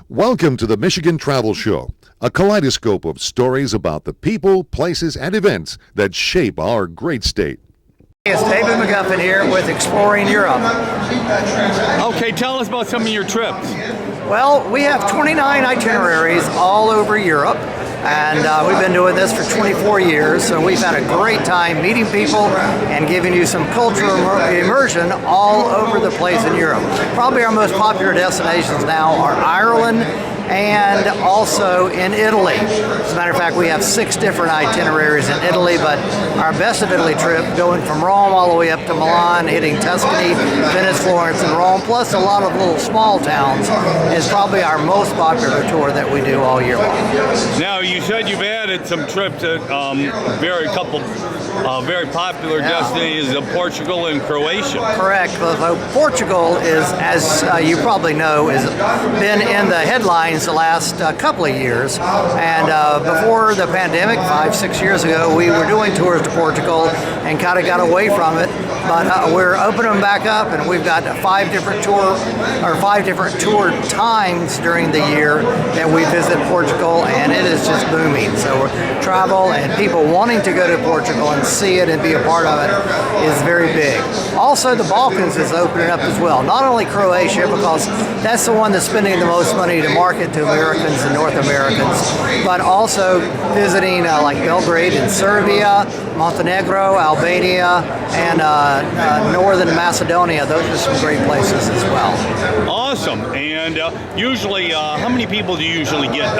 Welcome to the Michigan Travel Show, a kaleidoscope of stories about the people, places, and events that shape our great state. It's David McGuffin here with Exploring Europe. Okay, tell us about some of your trips. Well, we have 29 itineraries all over Europe, and we've been doing this for 24 years, so we've had a great time meeting people and giving you some cultural immersion all over the place in Europe. Probably our most popular destinations now are Ireland and also in Italy. As a matter of fact, we have 6 different itineraries in Italy, but our best of Italy trip, going from Rome all the way up to Milan, hitting Tuscany, Venice, Florence, and Rome, plus a lot of little small towns, is probably our most popular tour that we do all year long. Now, you said you've added some trips at very popular destinations of Portugal and Croatia. Correct. So Portugal is, as you probably know, has been in the headlines the last couple of years. And before the pandemic, 5-6 years ago, we were doing tours to Portugal and kind of got away from it. But we're opening them back up, and we've got 5 different tour times during the year that we visit Portugal, and it is just booming. So travel and people wanting to go to Portugal and see it and be a part of it is very big. Also, the Balkans is opening up as well. Not only Croatia, because that's the one that's spending the most money to market to Americans and North Americans, but also visiting like Belgrade in Serbia, Montenegro, Albania, and Northern Macedonia. Those are some great places as well. Awesome. And usually, how many people do you usually get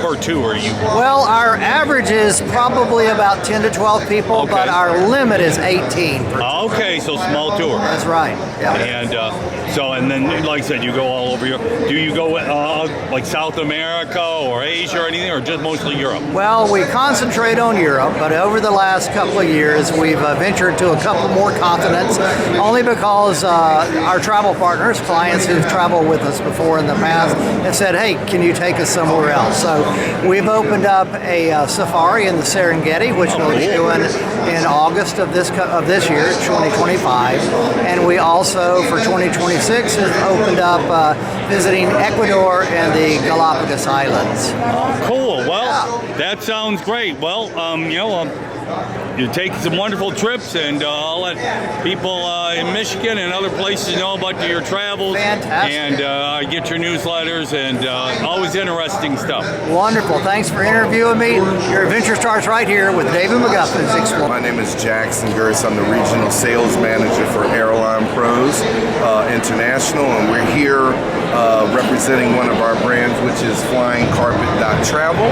per tour? Well, our average is probably about 10 to 12 people, okay, but our limit is 18 per tour. Okay, so small tour. That's right. Yeah. And then, like I said, you go all over Europe. Do you go like South America or Asia or anything, or just mostly Europe? Well, we concentrate on Europe, but over the last couple of years, we've ventured to a couple more continents, only because our travel partners, clients who've traveled with us before in the past, have said, hey, can you take us somewhere else? So we've opened up a safari in the Serengeti, which we'll be doing in August of this year, 2025. And we also, for 2026, have opened up visiting Ecuador and the Galapagos Islands. Cool. Well, that sounds great. Well, you take some wonderful trips, and I'll let people in Michigan and other places know about your travels. Fantastic. And get your newsletters, and always interesting stuff. Wonderful. Thanks for interviewing me. Your adventure starts right here with David McGuffin's Explore. My name is Jackson Gerst. I'm the Regional Sales Manager for Airline Pros International, and we're here representing one of our brands, which is FlyingCarpet.travel.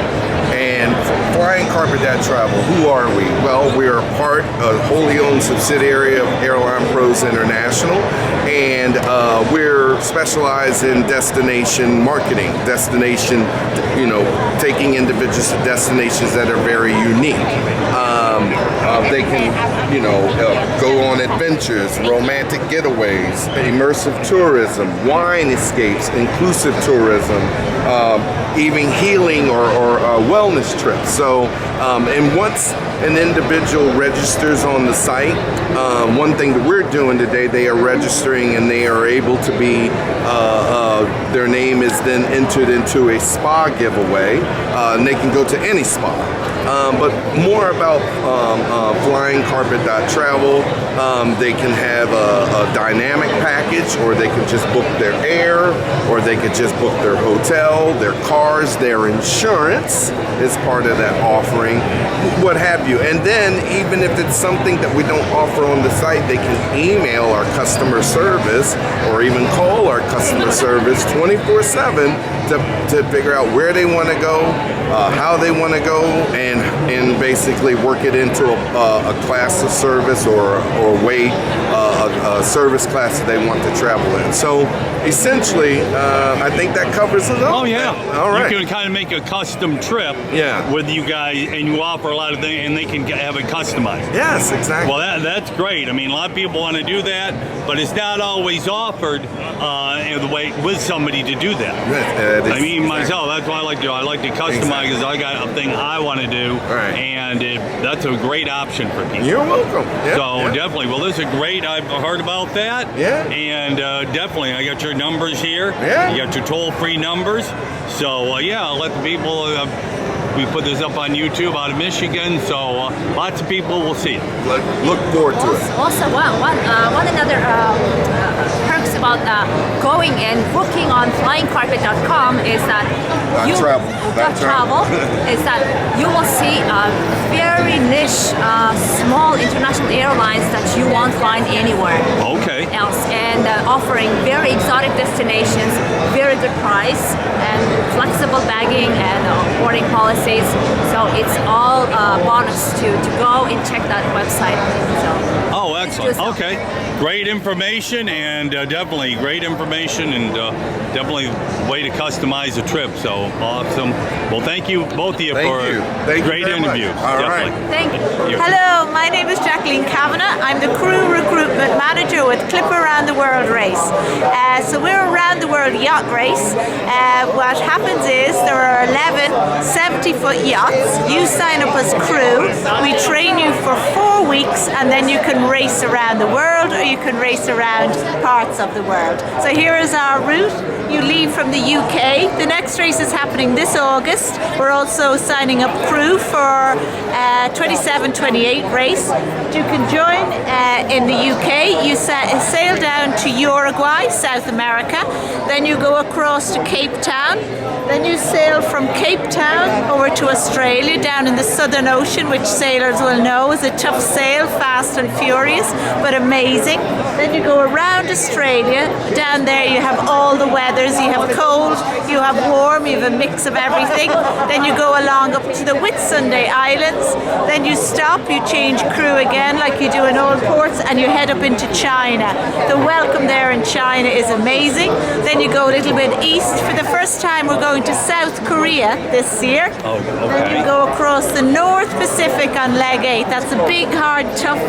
And FlyingCarpet.travel, who are we? Well, we are a wholly owned subsidiary of Airline Pros International, and we're specialized in destination marketing, taking individuals to destinations that are very unique. They can, go on adventures, romantic getaways, immersive tourism, wine escapes, inclusive tourism, even healing or wellness trips. So, and once an individual registers on the site, one thing that we're doing today, they are registering and they are able to be, their name is then entered into a spa giveaway, and they can go to any spa. But more about FlyingCarpet.travel, they can have a dynamic package, or they can just book their air, or they could just book their hotel, their cars, their insurance is part of that offering, what have you. And then even if it's something that we don't offer on the site, they can email our customer service or even call our customer service 24/7 to figure out where they want to go, how they want to go, and basically work it into a class of service or a service class that they want to travel in. So essentially, I think that covers it all. Oh yeah. All right. You can kind of make a custom trip with you guys, and you offer a lot of things, and they can have it customized. Yes, exactly. Well, that's great. I mean, a lot of people want to do that, but it's not always offered in the way with somebody to do that. I mean, myself, that's what I like to do. I like to customize because I got a thing I want to do, and that's a great option for people. You're welcome. Yeah, so definitely. definitely. Well, this is great. I've heard about that. Yeah. And definitely, I got your numbers here. Yeah. You got your toll-free numbers. So, yeah, I'll let the people... we put this up on YouTube out of Michigan, so lots of people will see it. Look forward to it. Also, one another perks about going and booking on flyingcarpet.com is that travel is that you will see very niche, small international airlines that you won't find anywhere else, and offering very exotic destinations, very good price, and flexible bagging and boarding policies. So it's all bonus to go and check that website. So, oh, excellent. Okay. Great information, and definitely great information, and definitely way to customize a trip. So awesome. Well, thank you, both of you, for a great interview. All right. Thank you. Hello, my name is Jacqueline Kavanagh. I'm the crew recruitment manager with Clip Around the World Race. So we're a Around the World yacht race. What happens is there are 11 70-foot yachts. You sign up as crew. We train you for 4 weeks, and then you can race around the world, or you can race around parts of the world. So here is our route. You leave from the UK. The next race is happening this August. We're also signing up crew for 27-28 race. You can join in the UK. You sail down to Uruguay, South America. Then you go across to Cape Town. Then you sail from Cape Town over to Australia, down in the Southern Ocean, which sailors will know is a tough sail, fast and furious, but amazing. Then you go around Australia. Down there you have all the weathers. You have cold, you have warm, you have a mix of everything. Then you go along up to the Whitsunday Islands. Then you stop, you change crew again like you do in all ports, and you head up into China. The welcome there in China is amazing. Then you go a little bit east. For the first time we're going to South Korea this year. Oh, okay. Then you go across the North Pacific on leg 8. That's a big, hard, tough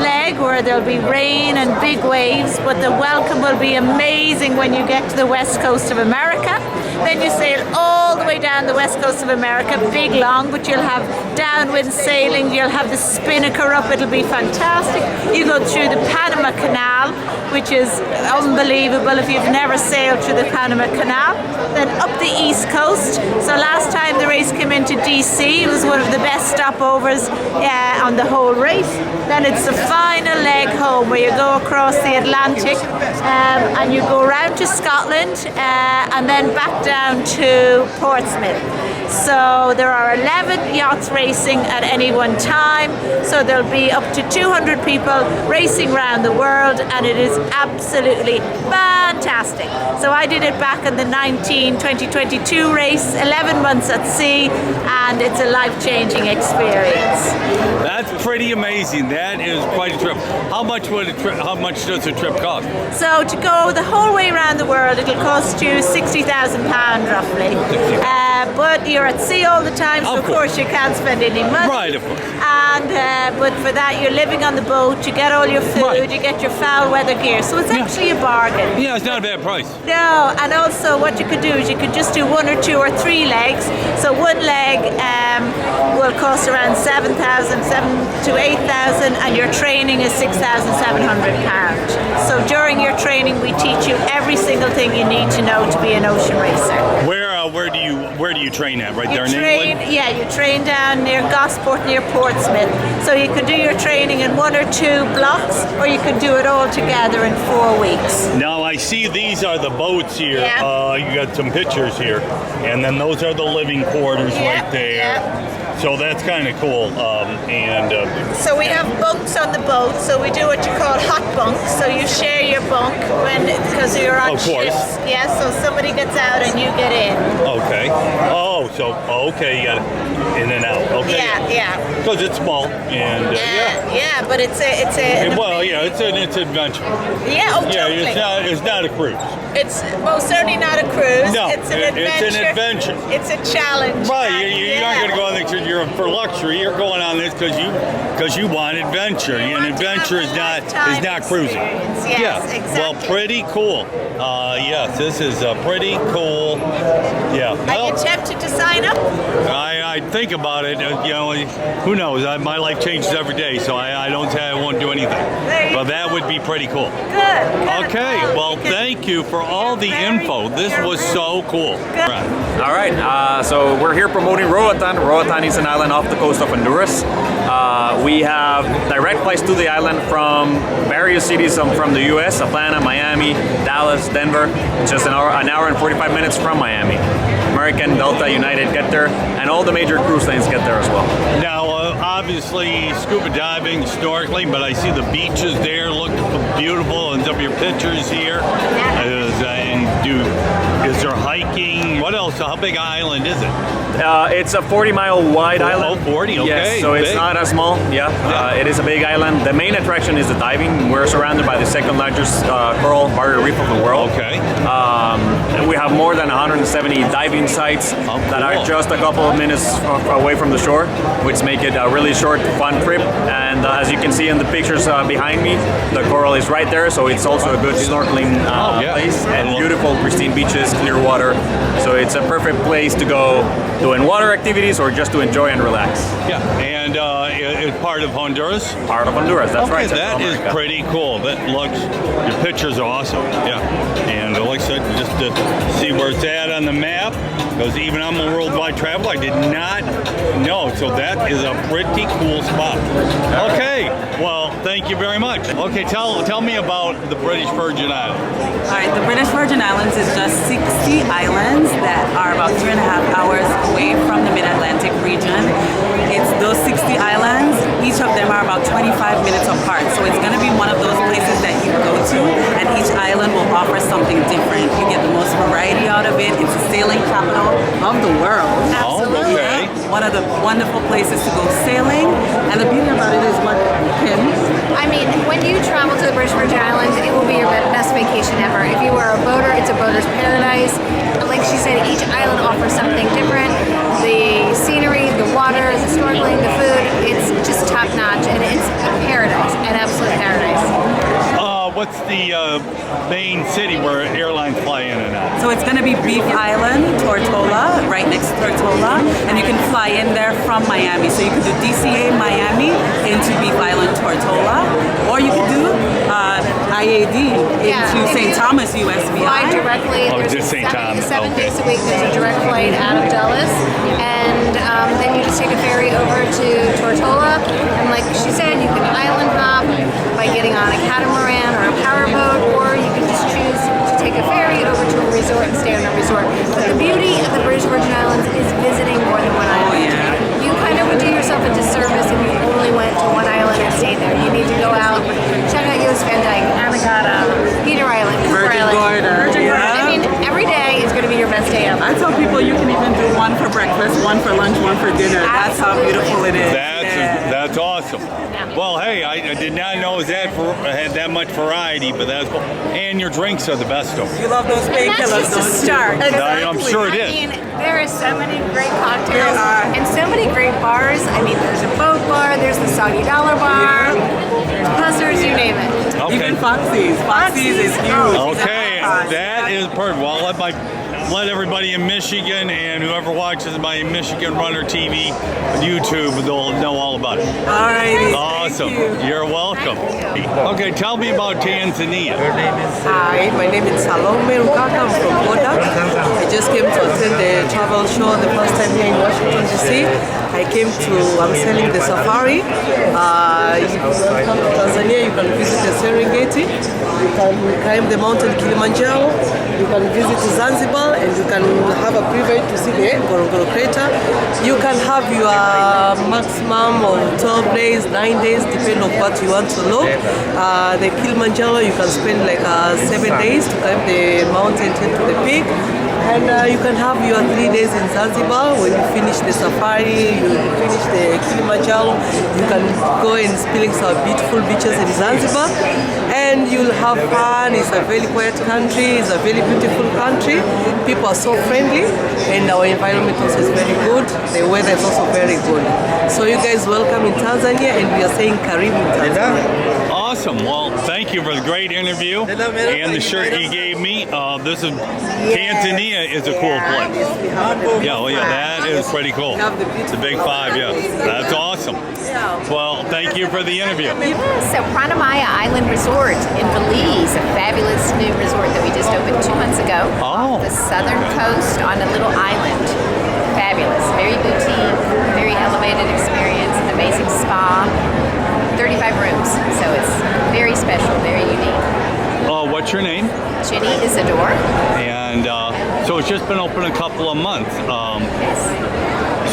leg where there'll be rain and big waves, but the welcome will be amazing when you get to the west coast of America. Then you sail all the way down the west coast of America, big long, but you'll have downwind sailing, you'll have the spinnaker up, it'll be fantastic. You go through the Panama Canal, which is unbelievable if you've never sailed through the Panama Canal. Then up the east coast. So last time the race came into D.C, it was one of the best stopovers on the whole race. Then it's the final leg home where you go across the Atlantic and you go around to Scotland and then back down to Portsmouth. So there are 11 yachts racing at any one time. So there'll be up to 200 people racing around the world, and it is absolutely fantastic. So I did it back in the 2022 race, 11 months at sea, and it's a life-changing experience. That's pretty amazing. That is quite a trip. How much does a trip cost? So to go the whole way around the world, it'll cost you £60,000 roughly. But you're at sea all the time, so of course you can't spend any money. Right, of course. And but for that, you're living on the boat. You get all your food. You get your foul weather gear. So it's actually a bargain. Yeah, it's not a bad price. No, and also what you could do is you could just do 1 or 2 or 3 legs. So one leg will cost around £7,000 to £8,000, and your training is £6,700. So during your training, we teach you every single thing you need to know to be an ocean racer. Where do you train at? Right there in England? Yeah, you train down near Gosport, near Portsmouth. So you could do your training in 1 or 2 blocks, or you could do it all together in 4 weeks. Now I see these are the boats here. Yeah. You got some pictures here, and then those are the living quarters right there. Yeah. So that's kind of cool. So we have bunks on the boat. So we do what you call hot bunks. So you share your bunk because you're on ships. Yeah. So somebody gets out and you get in. Okay. Oh, so okay, you got in and out. Okay. Yeah. Because it's small and yeah, but it's it's an adventure. Yeah. Oh, yeah, totally. it's not a cruise. It's most certainly not a cruise. No, it's an adventure. It's an adventure. It's a challenge. Right. You aren't going to go on this because you're for luxury. You're going on this because you want adventure, and adventure is not cruising. Yes, exactly. Well, pretty cool. Yes, this is pretty cool. Yeah. Are you tempted to sign up? I I think about it, who knows? My life changes every day, so I don't say I won't do anything. But that would be pretty cool. Good. Okay, well, thank you for all the info. This was so cool. All right, so we're here promoting Roatan. Roatan is an island off the coast of Honduras. We have direct flights to the island from various cities from the U.S., Atlanta, Miami, Dallas, Denver. Just an hour and 45 minutes from Miami. American, Delta, United get there, and all the major cruise lines get there as well. Now, obviously, scuba diving, snorkeling, but I see the beaches there look beautiful, and some of your pictures here. Is there hiking? What else? How big an island is it? It's a 40-mile wide island. Oh, 40, okay. Yes, so it's big. not as small. It is a big island. The main attraction is the diving. We're surrounded by the second largest coral barrier reef of the world. Okay. We have more than 170 diving sites that are just a couple of minutes away from the shore, which make it a really short, fun trip. And as you can see in the pictures behind me, the coral is right there, so it's also a good snorkeling place. And beautiful, pristine beaches, clear water. So it's a perfect place to go doing water activities or just to enjoy and relax. Yeah, and it's part of Honduras? Part of Honduras, that's right. That is pretty cool. That looks, your pictures are awesome. Yeah, and like I said, just to see where it's at on the map, because even I'm a worldwide traveler, I did not know. So that is a pretty cool spot. Okay, well, thank you very much. Okay, tell me about the British Virgin Islands. All right, the British Virgin Islands is just 60 islands that are about 2.5 hours away from the Mid-Atlantic region. It's those 60 islands, each of them are about 25 minutes apart. So it's going to be one of those places that you go to, and each island will offer something different. You get the most variety out of it. It's the sailing capital of the world. Absolutely. Okay. One of the wonderful places to go sailing, and the beauty about it is what Kim. I mean, when you travel to the British Virgin Islands, it will be your best vacation ever. If you are a boater, it's a boater's paradise. Like she said, each island offers something different. The scenery, the water, the snorkeling, the food, it's just top notch, and it's a paradise, an absolute paradise. What's the main city where airlines fly in and out? So it's going to be Beef Island, Tortola, right next to Tortola, and you can fly in there from Miami. So you can do DCA Miami into Beef Island, Tortola, or you can do IAD into St. Thomas, USVI. Fly directly. Oh, There's just St. Thomas. 7 days a week. There's a direct flight out of Dulles, and then you just take a ferry over to Tortola, and like she said, you can island hop by getting on a catamaran or a powerboat, or you can just choose to take a ferry over to a resort and stay on a resort. But the beauty of the British Virgin Islands is visiting more than one island. You kind of would do yourself a disservice if you only went to one island and stayed there. You need to go out, check out Yost Van Dyke, Anegada, Peter Island, Virgin Gorda. I mean, every day is going to be your best day ever. I tell people you can even do one for breakfast, one for lunch, one for dinner. That's how beautiful it is. That's awesome. Well, hey, I did not know it had that much variety, but that's cool. And your drinks are the best of them. You love those And that's painkillers, just a don't you? start. I'm sure it is. I mean, there are so many great cocktails and so many great bars. I mean, there's a boat bar, there's the Soggy Dollar Bar, there's Buzzers, you name it. Okay. Even Foxy's. Foxy's is huge. Okay, that is perfect. Well, let everybody in Michigan and whoever watches my Michigan Runner TV on YouTube, they'll know all about it. All righty. Awesome. You're welcome. Okay, tell me about Tanzania. Hi, my name is Salome Rukaka. I'm from Boda. I just came to attend the travel show the first time here in Washington D.C. I'm selling the safari. If you come to Tanzania, you can visit the Serengeti. You can climb the mountain Kilimanjaro. You can visit Zanzibar, and you can have a privilege to see the Ngorongoro crater. You can have your maximum of 12 days, 9 days, depending on what you want to look. The Kilimanjaro, you can spend like 7 days to climb the mountain to the peak. And you can have your 3 days in Zanzibar. When you finish the safari, you finish the Kilimanjaro, you can go and experience some beautiful beaches in Zanzibar. And you'll have fun. It's a very quiet country. It's a very beautiful country. People are so friendly, and our environment also is very good. The weather is also very good. So you guys welcome in Tanzania, and we are saying Karibu in Tanzania. Awesome. Awesome. Well, thank you for the great interview and the shirt you gave me. This is Tanzania is a cool place. Yeah, well, yeah, that is pretty cool. The Big Five, yeah. That's awesome. Well, thank you for the interview. So Pranamaya Island Resort in Belize, a fabulous new resort that we just opened 2 months ago. Oh. The southern coast on a little island. Fabulous. Very boutique, very elevated experience, an amazing spa. 35 rooms, so it's very special, very unique. What's your name? Ginny Isidore. And so it's just been open a couple of months.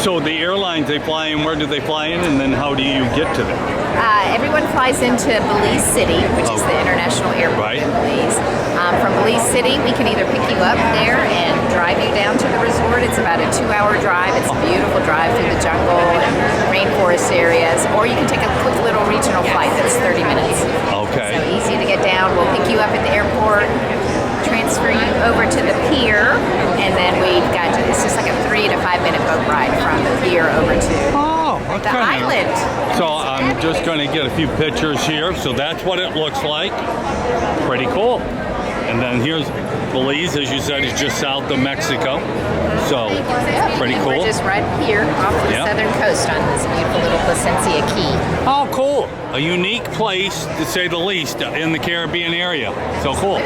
So the airlines they fly in, where do they fly in, and then how do you get to them? Everyone flies into Belize City, which is the international airport in Belize. From Belize City, we can either pick you up there and drive you down to the resort. It's about a 2-hour drive. It's a beautiful drive through the jungle and rainforest areas. Or you can take a quick little regional flight that's 30 minutes. Okay. So easy to get down. We'll pick you up at the airport, transfer you over to the pier, and then we've got it's just like a 3 to 5 minute boat ride from the pier over to the island. So I'm just going to get a few pictures here. So that's what it looks like. Pretty cool. And then here's Belize, as you said, is just south of Mexico. So pretty cool. We're just right here off the southern coast on this beautiful little Placencia Key. Oh, cool. A unique place, to say the least, in the Caribbean area. So cool.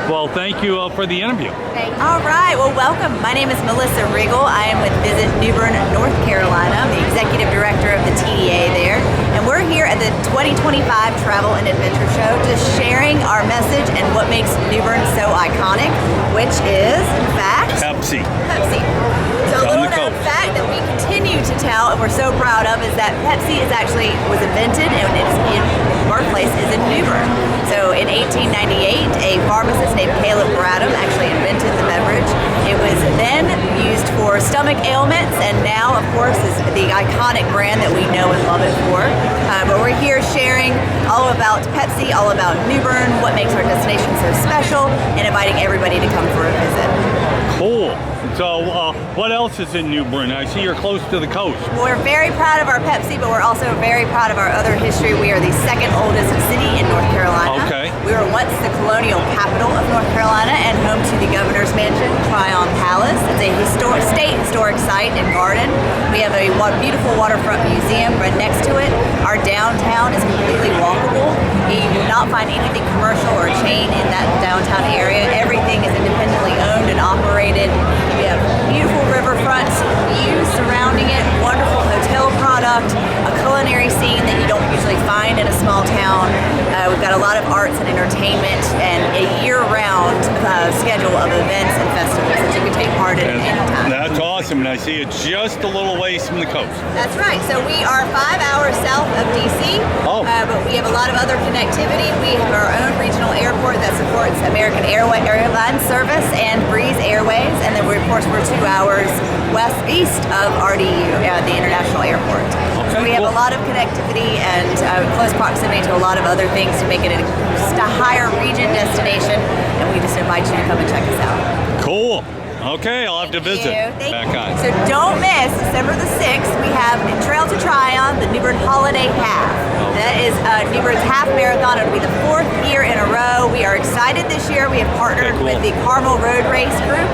Well, thank you for the interview. All right. Well, welcome. My name is Melissa Riggle. I am with Visit New Bern, North Carolina. I'm the executive director of the TDA there. And we're here at the 2025 Travel and Adventure Show, just sharing our message and what makes New Bern so iconic, which is, in fact, Pepsi. So a little known fact that we continue to tell and we're so proud of is that Pepsi was invented and its birthplace is in New Bern. So in 1898, a pharmacist named Caleb Bradham actually invented the beverage. It was then used for stomach ailments and now, of course, is the iconic brand that we know and love it for. But we're here sharing all about Pepsi, all about New Bern, what makes our destination so special, and inviting everybody to come for a visit. Cool. So what else is in New Bern? I see you're close to the coast. We're very proud of our Pepsi, but we're also very proud of our other history. We are the second oldest city in North Carolina. Okay. We were once the colonial capital of North Carolina and home to the governor's mansion, Tryon Palace. It's a state historic site and garden. We have a beautiful waterfront museum right next to it. Our downtown is completely walkable. You do not find anything commercial or chain in that downtown area. Everything is independently owned and operated. We have beautiful riverfront views surrounding it, wonderful hotel product, a culinary scene that you don't usually find in a small town. We've got a lot of arts and entertainment and a year-round schedule of events and festivals that you can take part in anytime. That's awesome, and I see it's just a little ways from the coast. That's right. So we are 5 hours south of D.C., but we have a lot of other connectivity. We have our own regional airport that supports American Airlines service and Breeze Airways, and then of course we're 2 hours east of RDU, the International Airport. So we have a lot of connectivity and close proximity to a lot of other things to make it just a higher region destination, and we just invite you to come and check us out. Cool. Okay, I'll have to visit. Back on. So don't miss December the 6th. We have Trail to Tryon, the New Bern Holiday Half. That is New Bern's half marathon. It'll be the 4th year in a row. We are excited this year. We have partnered with the Carmel Road Race Group,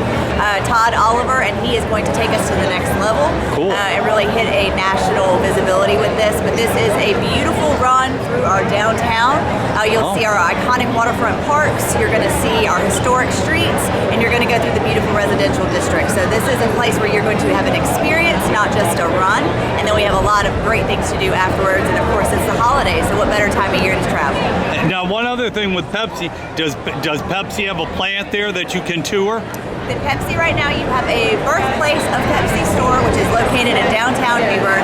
Todd Oliver, and he is going to take us to the next level and really hit a national visibility with this. But this is a beautiful run through our downtown. You'll see our iconic waterfront parks. You're going to see our historic streets, and you're going to go through the beautiful residential district. So this is a place where you're going to have an experience, not just a run. And then we have a lot of great things to do afterwards. And of course, it's the holidays, so what better time of year to travel? Now, one other thing with Pepsi, does Pepsi have a plant there that you can tour? The Pepsi right now, you have a birthplace of Pepsi store, which is located in downtown New Bern,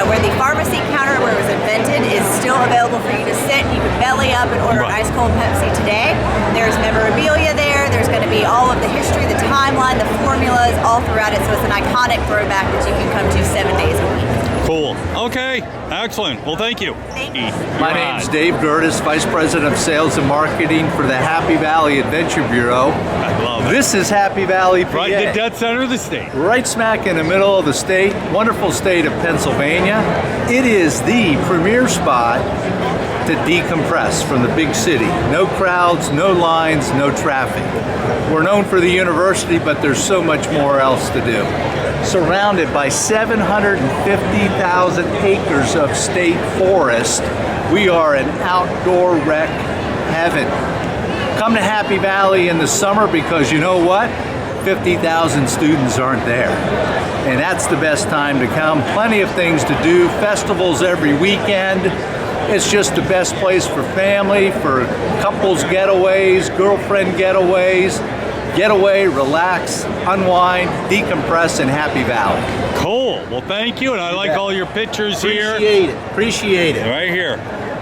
where the pharmacy counter where it was invented is still available for you to sit. You can belly up and order ice cold Pepsi today. There's memorabilia there. There's going to be all of the history, the timeline, the formulas all throughout it. So it's an iconic throwback that you can come to 7 days a week. Cool. Okay. Excellent. Well, thank you. My name's Dave Gertis, Vice President of Sales and Marketing for the Happy Valley Adventure Bureau. I love it. This is Happy Valley, PA. Right in the dead center of the state. Right smack in the middle of the state, wonderful state of Pennsylvania. It is the premier spot want to decompress from the big city. No crowds, no lines, no traffic. We're known for the university, but there's so much more else to do. Surrounded by 750,000 acres of state forest, we are an outdoor rec heaven. Come to Happy Valley in the summer because you know what? 50,000 students aren't there. And that's the best time to come. Plenty of things to do, festivals every weekend. It's just the best place for family, for couples getaways, girlfriend getaways. Get away, relax, unwind, decompress in Happy Valley. Cool. Well, thank you. And I like all your pictures here. Appreciate it. Right here.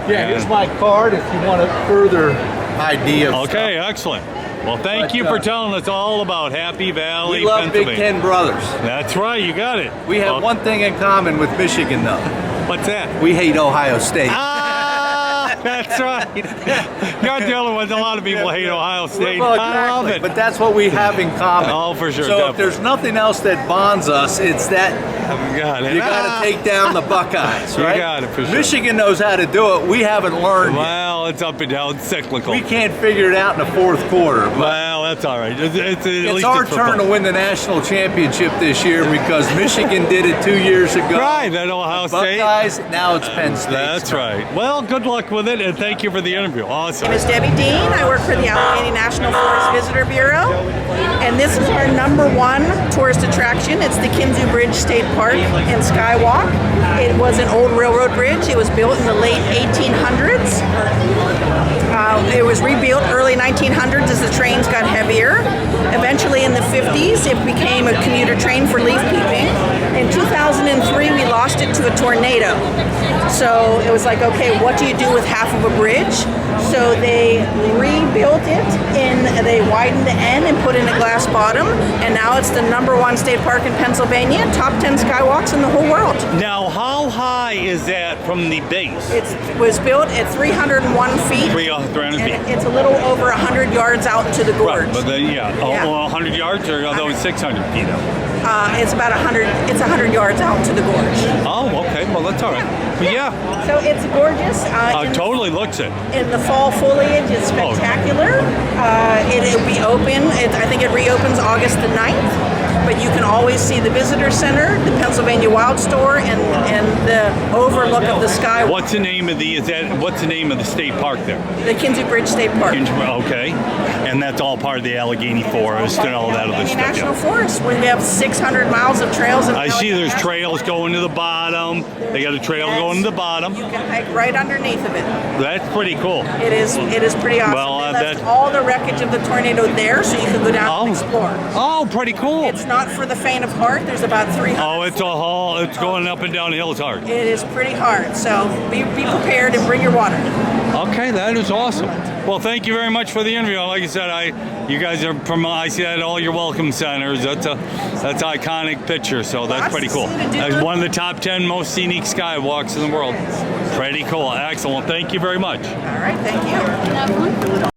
Yeah, here's my card if you want a further idea of Okay, stuff. Excellent. Well, thank you for telling us all about Happy Valley, We love Big Pennsylvania. Ten brothers. That's right, you got it. We have one thing in common with Michigan, though. What's that? We hate Ohio State. That's right. You're the only one. A lot of people hate Ohio State. Well, I love exactly, it. But that's what we have in common. Oh, for sure. So definitely. if there's nothing else that bonds us, it's that you got it. you got to take down the Buckeyes, right? You got it, for sure. Michigan knows how to do it. We haven't learned yet. Well, it's up and down, it's cyclical. We can't figure it out in the fourth quarter. But Well, that's all right. it's our turn to win the national championship this year because Michigan did it 2 years ago. Right, that Ohio State. Buckeyes, now it's Penn State. That's right. Well, good luck with it, and thank you for the interview. Awesome. My name is Debbie Dean. I work for the Allegheny National Forest Visitor Bureau, and this is our #1 tourist attraction. It's the Kinzu Bridge State Park and Skywalk. It was an old railroad bridge. It was built in the late 1800s. It was rebuilt early 1900s as the trains got heavier. Eventually in the 50s, it became a commuter train for leaf peeping. In 2003, we lost it to a tornado. So it was like, okay, what do you do with half of a bridge? So they rebuilt it, they widened the end and put in a glass bottom, and now it's the #1 state park in Pennsylvania, top 10 skywalks in the whole world. Now, how high is that from the base? It was built at 301 feet. 300 feet. And it's a little over 100 yards out to the gorge. Right, but then, well, 100 yards, or are those 600 feet out? It's about 100. It's 100 yards out to the gorge. Oh, okay. Well, that's all right. But yeah. So it's gorgeous. Totally looks it. In the fall foliage, it's spectacular. It'll be open. I think it reopens August the 9th. But you can always see the visitor center, the Pennsylvania Wild Store, and the overlook of the sky. What's the name of the state park there? The Kinzu Bridge State Park. Okay. And that's all part of the Allegheny Forest and all that other stuff. National Forest. We have 600 miles of trails. I see there's trails going to the bottom. They got a trail going to the bottom. You can hike right underneath of it. That's pretty cool. It is pretty awesome. Well, they left all the wreckage of the tornado there, so you can go down and explore. Oh, pretty cool. It's not for the faint of heart. There's about 300. Oh, it's a haul. It's going up and down hills hard. It is pretty hard, so be prepared and bring your water. Okay, that is awesome. Well, thank you very much for the interview. Like I said, you guys are from, I see that at all your welcome centers. That's an iconic picture, so that's pretty cool. That's one of the top 10 most scenic skywalks in the world. Pretty cool. Excellent. Thank you very much. All right, thank you.